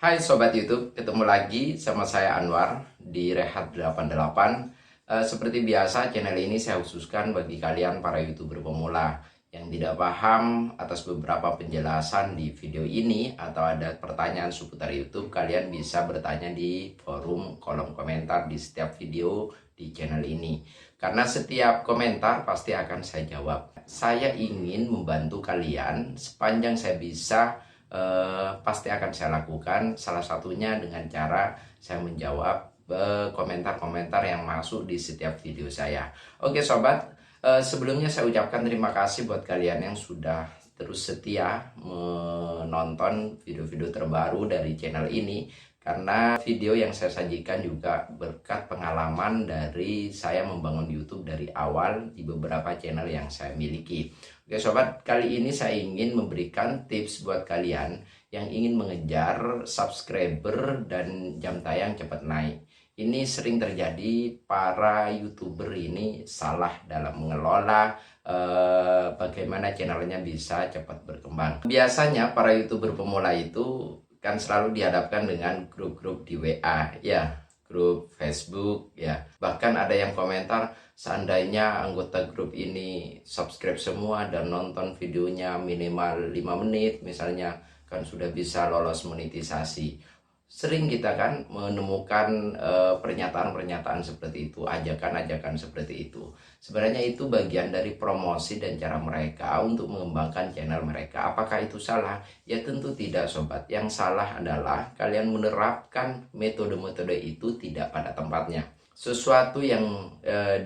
Hai Sobat YouTube, ketemu lagi sama saya Anwar di Rehat88. Seperti biasa, channel ini saya khususkan bagi kalian para YouTuber pemula yang tidak paham atas beberapa penjelasan di video ini atau ada pertanyaan seputar YouTube, kalian bisa bertanya di forum kolom komentar di setiap video di channel ini. Karena setiap komentar pasti akan saya jawab. Saya ingin membantu kalian sepanjang saya bisa. Pasti akan saya lakukan, salah satunya dengan cara saya menjawab komentar-komentar yang masuk di setiap video saya. Oke sobat, sebelumnya saya ucapkan terima kasih buat kalian yang sudah terus setia menonton video-video terbaru dari channel ini, karena video yang saya sajikan juga berkat pengalaman dari saya membangun YouTube dari awal di beberapa channel yang saya miliki. Oke sobat, kali ini saya ingin memberikan tips buat kalian yang ingin mengejar subscriber dan jam tayang cepat naik. Ini sering terjadi, para YouTuber ini salah dalam mengelola bagaimana channelnya bisa cepat berkembang. Biasanya para YouTuber pemula itu kan selalu dihadapkan dengan grup-grup di WA, ya, grup Facebook, ya. Bahkan ada yang komentar, seandainya anggota grup ini subscribe semua dan nonton videonya minimal 5 menit misalnya, kan sudah bisa lolos monetisasi. Sering kita kan menemukan pernyataan-pernyataan seperti itu, ajakan-ajakan seperti itu. Sebenarnya itu bagian dari promosi dan cara mereka untuk mengembangkan channel mereka. Apakah itu salah? Ya tentu tidak sobat. Yang salah adalah kalian menerapkan metode-metode itu tidak pada tempatnya. Sesuatu yang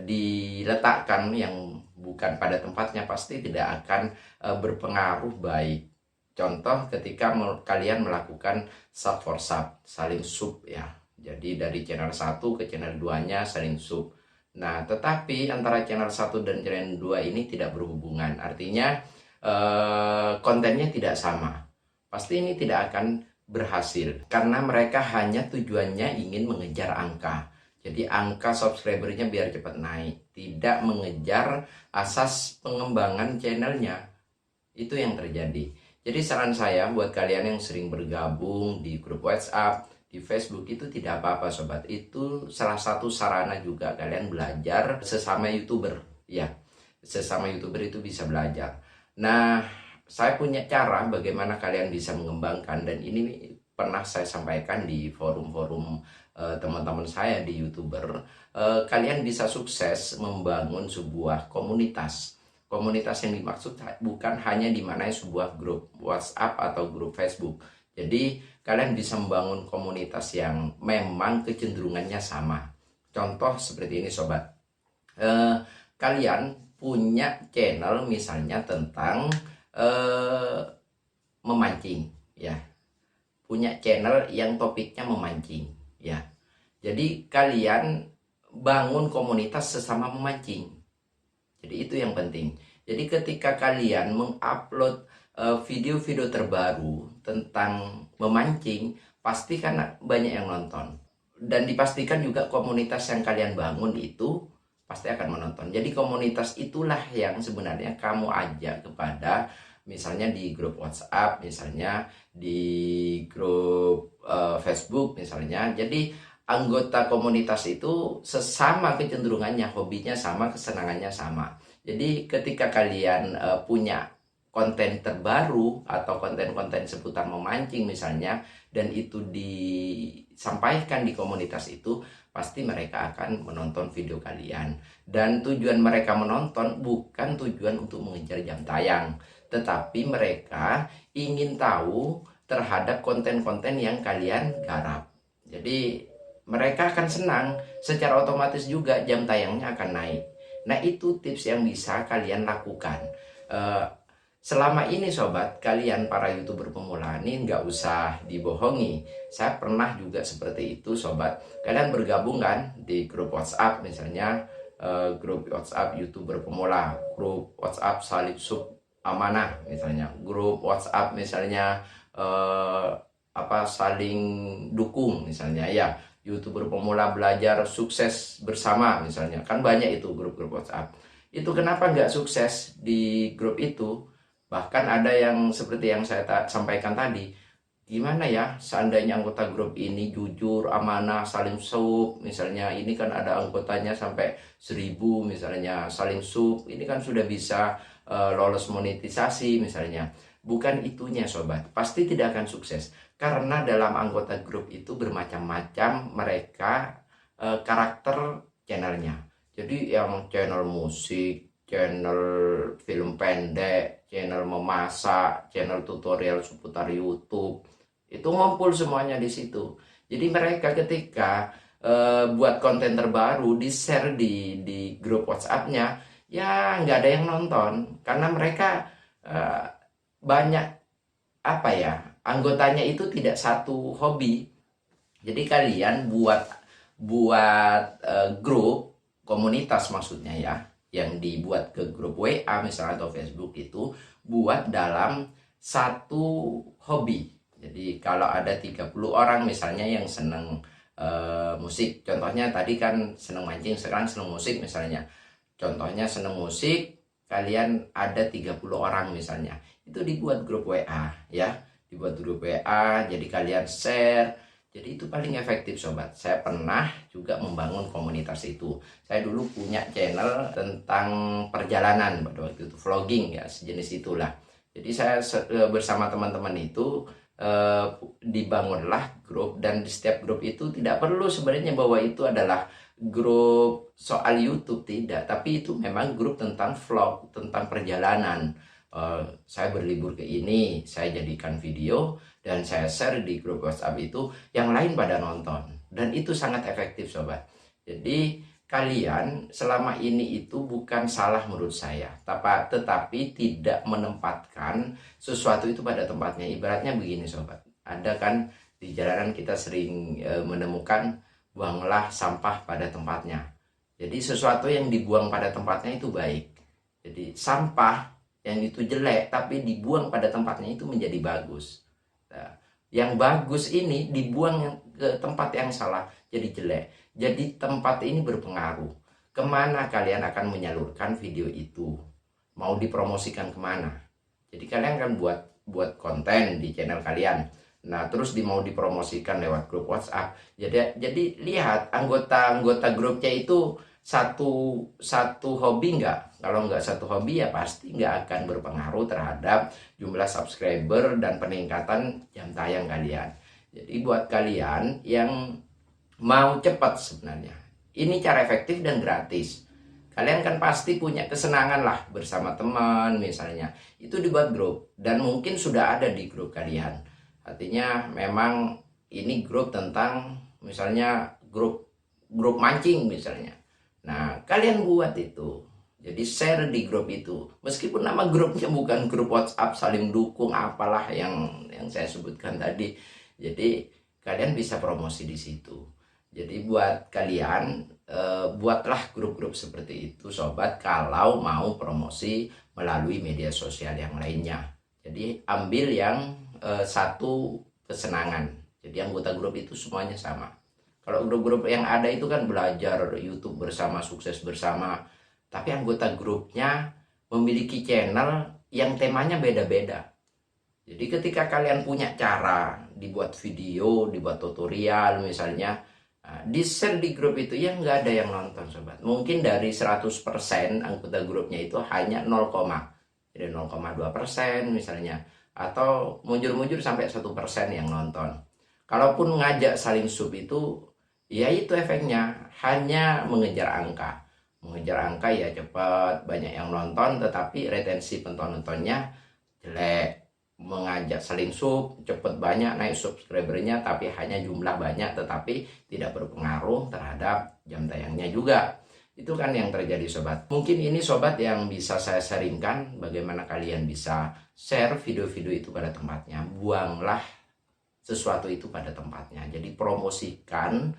diletakkan yang bukan pada tempatnya pasti tidak akan berpengaruh baik. Contoh ketika kalian melakukan sub for sub, saling sub ya. Jadi dari channel 1 ke channel 2-nya saling sub. Nah, tetapi antara channel 1 dan channel 2 ini tidak berhubungan. Artinya kontennya tidak sama. Pasti ini tidak akan berhasil karena mereka hanya tujuannya ingin mengejar angka. Jadi angka subscribernya biar cepat naik, tidak mengejar asas pengembangan channelnya. Itu yang terjadi. Jadi saran saya buat kalian yang sering bergabung di grup WhatsApp, di Facebook, itu tidak apa-apa sobat. Itu salah satu sarana juga kalian belajar sesama YouTuber, ya. Sesama YouTuber itu bisa belajar. Nah, saya punya cara bagaimana kalian bisa mengembangkan, dan ini pernah saya sampaikan di forum-forum teman-teman saya di YouTuber. Kalian bisa sukses membangun sebuah komunitas. Komunitas yang dimaksud bukan hanya di mana sebuah grup WhatsApp atau grup Facebook. Jadi kalian bisa membangun komunitas yang memang kecenderungannya sama. Contoh seperti ini sobat. Kalian punya channel misalnya tentang memancing, ya. Punya channel yang topiknya memancing, ya. Jadi kalian bangun komunitas sesama memancing. Jadi itu yang penting. Jadi ketika kalian mengupload video-video terbaru tentang memancing, pasti kan banyak yang nonton. Dan dipastikan juga komunitas yang kalian bangun itu pasti akan menonton. Jadi komunitas itulah yang sebenarnya kamu ajak kepada, misalnya di grup WhatsApp, misalnya di grup Facebook misalnya. Jadi anggota komunitas itu sesama kecenderungannya, hobinya sama, kesenangannya sama. Jadi ketika kalian punya konten terbaru atau konten-konten seputar memancing misalnya, dan itu disampaikan di komunitas itu, pasti mereka akan menonton video kalian. Dan tujuan mereka menonton bukan tujuan untuk mengejar jam tayang, tetapi mereka ingin tahu terhadap konten-konten yang kalian garap. Jadi mereka akan senang, secara otomatis juga jam tayangnya akan naik. Nah itu tips yang bisa kalian lakukan. Selama ini sobat, kalian para YouTuber pemula ini nggak usah dibohongi. Saya pernah juga seperti itu sobat. Kalian bergabung kan di grup WhatsApp misalnya, grup WhatsApp YouTuber pemula, grup WhatsApp Salib Sub Amanah misalnya, grup WhatsApp misalnya saling dukung misalnya, ya. YouTuber pemula belajar sukses bersama misalnya, kan banyak itu grup-grup WhatsApp. Itu kenapa nggak sukses di grup itu? Bahkan ada yang seperti yang saya sampaikan tadi, gimana ya, seandainya anggota grup ini jujur, amanah, saling sup, misalnya ini kan ada anggotanya sampai 1000 misalnya, saling sup, ini kan sudah bisa lolos monetisasi misalnya. Bukan itunya sobat, pasti tidak akan sukses. Karena dalam anggota grup itu bermacam-macam mereka karakter channelnya. Jadi yang channel musik, channel film pendek, channel memasak, channel tutorial seputar YouTube, itu ngumpul semuanya di situ. Jadi mereka ketika buat konten terbaru di share di grup WhatsApp-nya, ya nggak ada yang nonton karena mereka banyak apa ya, anggotanya itu tidak satu hobi. Jadi kalian buat grup komunitas maksudnya ya, yang dibuat ke grup WA misalnya atau Facebook, itu buat dalam satu hobi. Jadi kalau ada 30 orang misalnya yang seneng musik, contohnya tadi kan seneng mancing, sekarang seneng musik misalnya. Contohnya seneng musik, kalian ada 30 orang misalnya. Itu dibuat grup WA ya, dibuat grup WA, jadi kalian share. Jadi itu paling efektif sobat. Saya pernah juga membangun komunitas itu. Saya dulu punya channel tentang perjalanan pada waktu itu, vlogging ya, sejenis itulah. Jadi saya bersama teman-teman itu dibangunlah grup, dan di setiap grup itu tidak perlu sebenarnya bahwa itu adalah grup soal YouTube, tidak, tapi itu memang grup tentang vlog, tentang perjalanan. Saya berlibur ke ini, saya jadikan video dan saya share di grup WhatsApp itu, yang lain pada nonton, dan itu sangat efektif sobat. Jadi kalian selama ini itu bukan salah menurut saya, tetapi tidak menempatkan sesuatu itu pada tempatnya. Ibaratnya begini sobat, ada kan di jalanan kita sering menemukan buanglah sampah pada tempatnya. Jadi sesuatu yang dibuang pada tempatnya itu baik. Jadi sampah yang itu jelek tapi dibuang pada tempatnya itu menjadi bagus. Nah, yang bagus ini dibuang ke tempat yang salah jadi jelek. Jadi tempat ini berpengaruh kemana kalian akan menyalurkan video itu, mau dipromosikan kemana. Jadi kalian akan buat konten di channel kalian, nah terus mau dipromosikan lewat grup WhatsApp. Jadi lihat anggota grupnya itu satu hobi nggak. Kalau nggak satu hobi ya pasti nggak akan berpengaruh terhadap jumlah subscriber dan peningkatan jam tayang kalian. Jadi buat kalian yang mau cepat, sebenarnya ini cara efektif dan gratis. Kalian kan pasti punya kesenangan lah bersama teman misalnya, itu dibuat grup, dan mungkin sudah ada di grup kalian. Artinya memang ini grup tentang misalnya grup mancing misalnya. Nah kalian buat itu, jadi share di grup itu, meskipun nama grupnya bukan grup WhatsApp saling dukung apalah yang saya sebutkan tadi. Jadi kalian bisa promosi di situ. Jadi buat kalian buatlah grup-grup seperti itu sobat, kalau mau promosi melalui media sosial yang lainnya. Jadi ambil yang satu kesenangan. Jadi anggota grup itu semuanya sama. Kalau grup-grup yang ada itu kan belajar YouTube bersama, sukses bersama, tapi anggota grupnya memiliki channel yang temanya beda-beda. Jadi ketika kalian punya cara dibuat video, dibuat tutorial misalnya, di share di grup itu, ya nggak ada yang nonton sobat. Mungkin dari 100% anggota grupnya itu hanya 0, jadi 0,2% misalnya, atau mujur-mujur sampai 1% yang nonton. Kalaupun ngajak saling sub itu, ya itu efeknya hanya mengejar angka. Mengejar angka ya cepat, banyak yang nonton, tetapi retensi penontonnya jelek. Mengajak saling sub, cepet banyak naik subscribernya, tapi hanya jumlah banyak, tetapi tidak berpengaruh terhadap jam tayangnya juga. Itu kan yang terjadi sobat. Mungkin ini sobat yang bisa saya sharingkan, bagaimana kalian bisa share video-video itu pada tempatnya. Buanglah sesuatu itu pada tempatnya. Jadi promosikan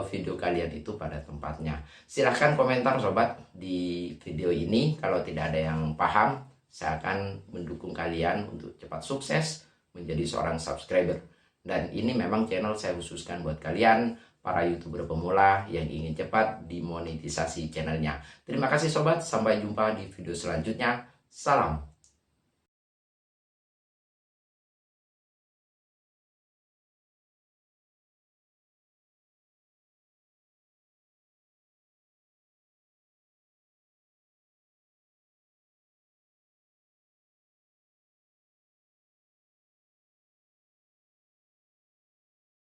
video kalian itu pada tempatnya. Silahkan komentar sobat di video ini. Kalau tidak ada yang paham, saya akan mendukung kalian untuk cepat sukses menjadi seorang subscriber. Dan ini memang channel saya khususkan buat kalian para YouTuber pemula yang ingin cepat dimonetisasi channelnya. Terima kasih sobat, sampai jumpa di video selanjutnya. Salam.